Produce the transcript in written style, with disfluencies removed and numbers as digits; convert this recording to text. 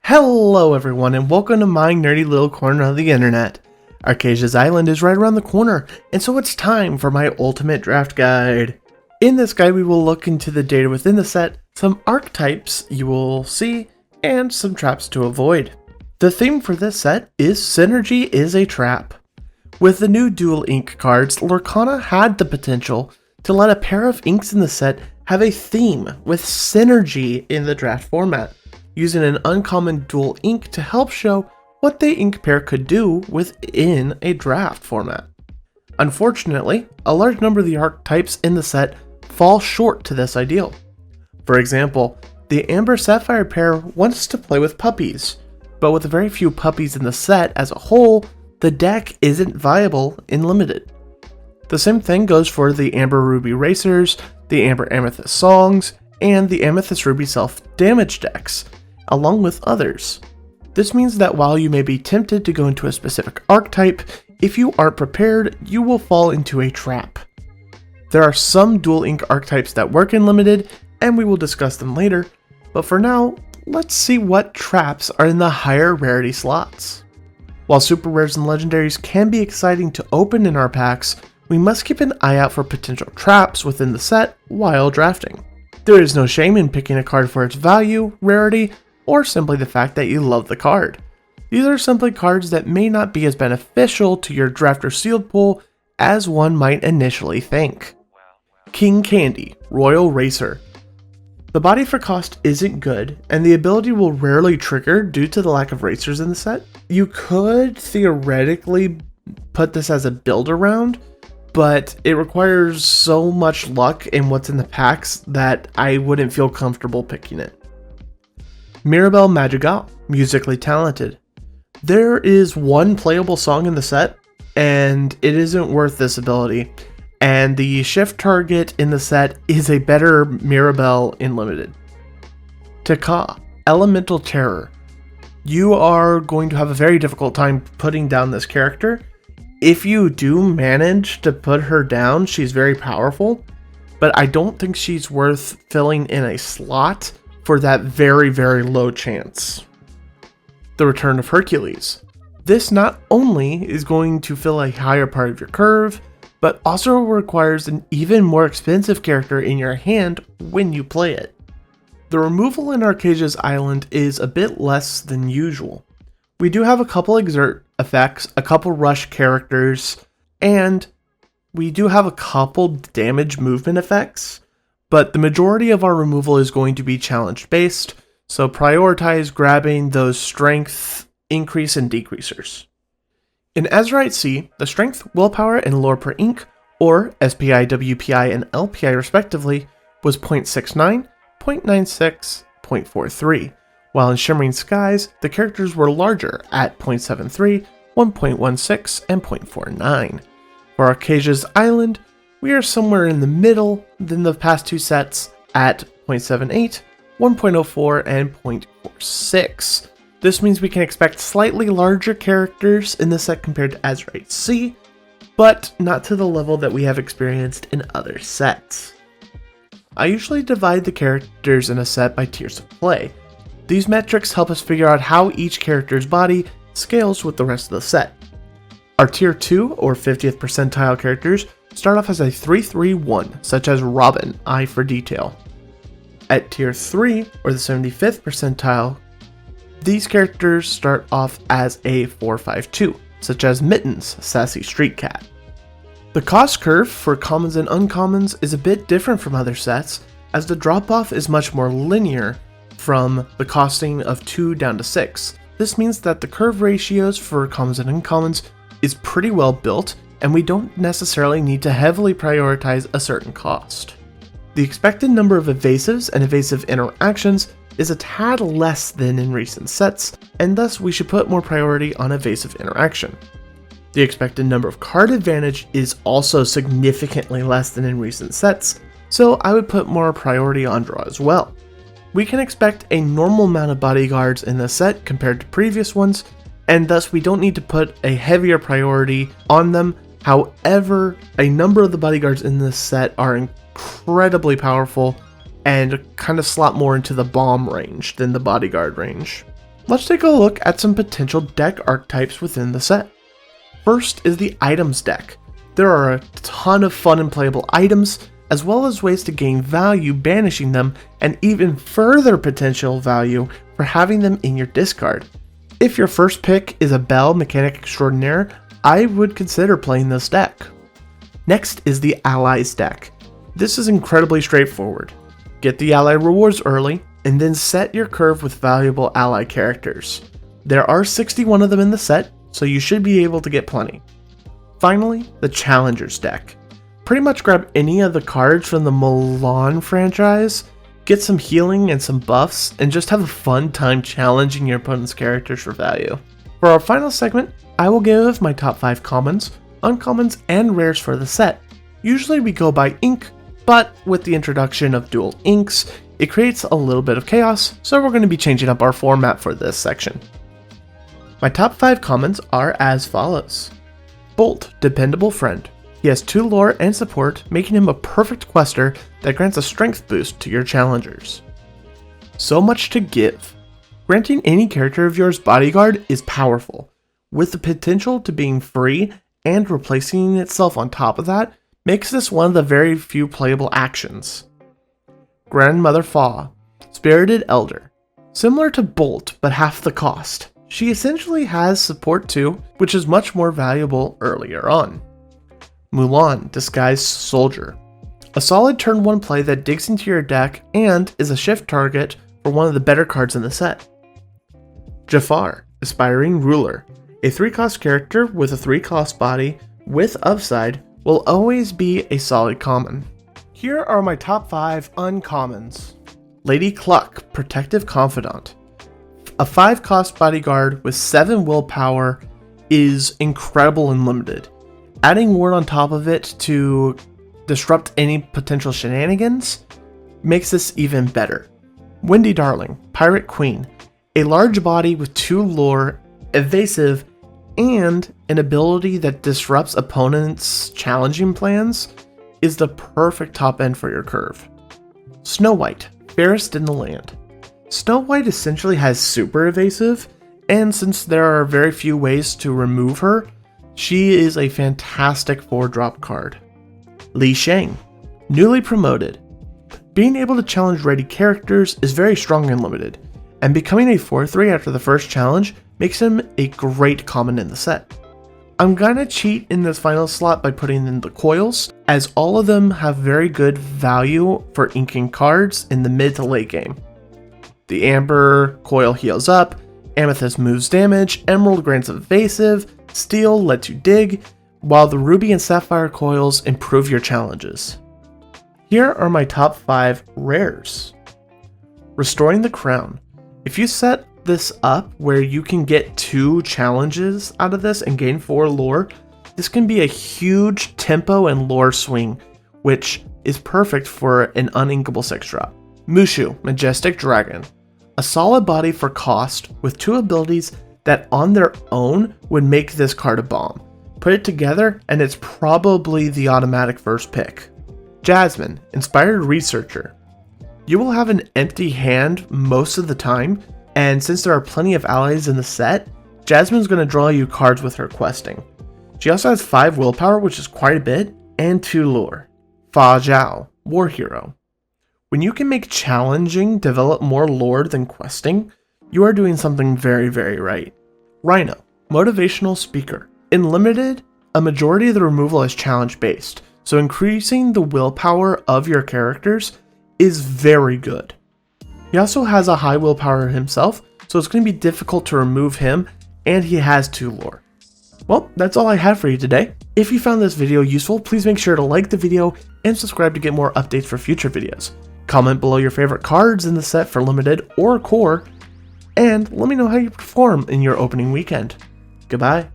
Hello everyone and welcome to my nerdy little corner of the internet. Archazia's island is right around the corner, and so it's time for my ultimate draft guide. In this guide we will look into the data within the set, some archetypes you will see, and some traps to avoid. The theme for this set is Synergy is a Trap. With the new dual ink cards, Lorcana had the potential to let a pair of inks in the set have a theme with synergy in the draft format, using an uncommon dual ink to help show what the ink pair could do within a draft format. Unfortunately, a large number of the archetypes in the set fall short to this ideal. For example, the Amber Sapphire pair wants to play with puppies, but with very few puppies in the set as a whole, the deck isn't viable in Limited. The same thing goes for the Amber Ruby Racers, the Amber Amethyst Songs, and the Amethyst Ruby Self-Damage decks, along with others. This means that while you may be tempted to go into a specific archetype, if you aren't prepared, you will fall into a trap. There are some dual ink archetypes that work in Limited, and we will discuss them later, but for now, let's see what traps are in the higher rarity slots. While super rares and legendaries can be exciting to open in our packs, we must keep an eye out for potential traps within the set while drafting. There is no shame in picking a card for its value, rarity, or simply the fact that you love the card. These are simply cards that may not be as beneficial to your draft or sealed pool as one might initially think. King Candy, Royal Racer. The body for cost isn't good, and the ability will rarely trigger due to the lack of racers in the set. You could theoretically put this as a build around, but it requires so much luck in what's in the packs that I wouldn't feel comfortable picking it. Mirabelle Madrigal, Musically Talented. There is one playable song in the set, and it isn't worth this ability, and the shift target in the set is a better Mirabelle in Limited. Taka, Elemental Terror. You are going to have a very difficult time putting down this character. If you do manage to put her down, she's very powerful, but I don't think she's worth filling in a slot for that very, very low chance. The Return of Hercules. This not only is going to fill a higher part of your curve, but also requires an even more expensive character in your hand when you play it. The removal in Archazia's island is a bit less than usual. We do have a couple exert effects, a couple rush characters, and we do have a couple damage movement effects, but the majority of our removal is going to be challenge based, so prioritize grabbing those strength increase and decreasers. In Azurite Sea, the strength, willpower, and lore per ink, or SPI, WPI, and LPI respectively, was 0.69, 0.96, 0.43, while in Shimmering Skies, the characters were larger at 0.73, 1.16, and 0.49. For Archazia's Island, we are somewhere in the middle than the past two sets at 0.78, 1.04, and 0.46. This means we can expect slightly larger characters in this set compared to Azurite Sea, but not to the level that we have experienced in other sets. I usually divide the characters in a set by tiers of play. These metrics help us figure out how each character's body scales with the rest of the set. Our tier 2 or 50th percentile characters start off as a 3-3-1, such as Robin, Eye for Detail. At tier 3 or the 75th percentile, these characters start off as a 4-5-2, such as Mittens, Sassy Street Cat. The cost curve for commons and uncommons is a bit different from other sets, as the drop-off is much more linear from the costing of 2 down to 6. This means that the curve ratios for commons and uncommons is pretty well built, and we don't necessarily need to heavily prioritize a certain cost. The expected number of evasives and evasive interactions is a tad less than in recent sets, and thus we should put more priority on evasive interaction. The expected number of card advantage is also significantly less than in recent sets, so I would put more priority on draw as well. We can expect a normal amount of bodyguards in this set compared to previous ones, and thus we don't need to put a heavier priority on them. However, a number of the bodyguards in this set are incredibly powerful and kind of slot more into the bomb range than the bodyguard range. Let's take a look at some potential deck archetypes within the set. First is the items deck. There are a ton of fun and playable items, as well as ways to gain value banishing them, and even further potential value for having them in your discard. If your first pick is a Bell Mechanic Extraordinaire, I would consider playing this deck. Next is the Allies deck. This is incredibly straightforward. Get the ally rewards early, and then set your curve with valuable ally characters. There are 61 of them in the set, so you should be able to get plenty. Finally, the Challengers deck. Pretty much grab any of the cards from the Milan franchise, get some healing and some buffs, and just have a fun time challenging your opponent's characters for value. For our final segment, I will give my top 5 commons, uncommons, and rares for the set. Usually we go by ink, but with the introduction of dual inks, it creates a little bit of chaos, so we're going to be changing up our format for this section. My top 5 commons are as follows. Bolt, Dependable Friend. He has 2 lore and support, making him a perfect quester that grants a strength boost to your challengers. So Much to Give. Granting any character of yours bodyguard is powerful, with the potential to being free and replacing itself on top of that makes this one of the very few playable actions. Grandmother Fa, Spirited Elder. Similar to Bolt, but half the cost. She essentially has support too, which is much more valuable earlier on. Mulan, Disguised Soldier. A solid turn 1 play that digs into your deck and is a shift target for one of the better cards in the set. Jafar, Aspiring Ruler. A 3-cost character with a 3-cost body with upside will always be a solid common. Here are my top 5 uncommons. Lady Cluck, Protective Confidant. A 5-cost bodyguard with 7 willpower is incredible and limited. Adding ward on top of it to disrupt any potential shenanigans makes this even better. Windy Darling, Pirate Queen. A large body with 2 lore, evasive, and an ability that disrupts opponents' challenging plans is the perfect top end for your curve. Snow White, Fairest in the Land. Snow White essentially has super evasive, and since there are very few ways to remove her, she is a fantastic 4-drop card. Li Shang, newly promoted. Being able to challenge ready characters is very strong and limited, and becoming a 4-3 after the first challenge makes him a great common in the set. I'm gonna cheat in this final slot by putting in the coils, as all of them have very good value for inking cards in the mid to late game. The Amber coil heals up, Amethyst moves damage, Emerald grants evasive, Steel lets you dig, while the Ruby and Sapphire coils improve your challenges. Here are my top 5 rares. Restoring the Crown. If you set this up where you can get 2 challenges out of this and gain 4 lore, this can be a huge tempo and lore swing, which is perfect for an uninkable 6-drop. Mushu, Majestic Dragon. A solid body for cost with 2 abilities that on their own would make this card a bomb. Put it together and it's probably the automatic first pick. Jasmine, Inspired Researcher. You will have an empty hand most of the time, and since there are plenty of allies in the set, Jasmine's going to draw you cards with her questing. She also has 5 willpower, which is quite a bit, and 2 lore. Fa Zhao, War Hero. When you can make challenging develop more lore than questing, you are doing something very, very right. Rhino, Motivational Speaker. In Limited, a majority of the removal is challenge based, so increasing the willpower of your characters is very good. He also has a high willpower himself, so it's going to be difficult to remove him, and he has 2 lore. Well, that's all I have for you today. If you found this video useful, please make sure to like the video and subscribe to get more updates for future videos. Comment below your favorite cards in the set for Limited or Core, and let me know how you perform in your opening weekend. Goodbye.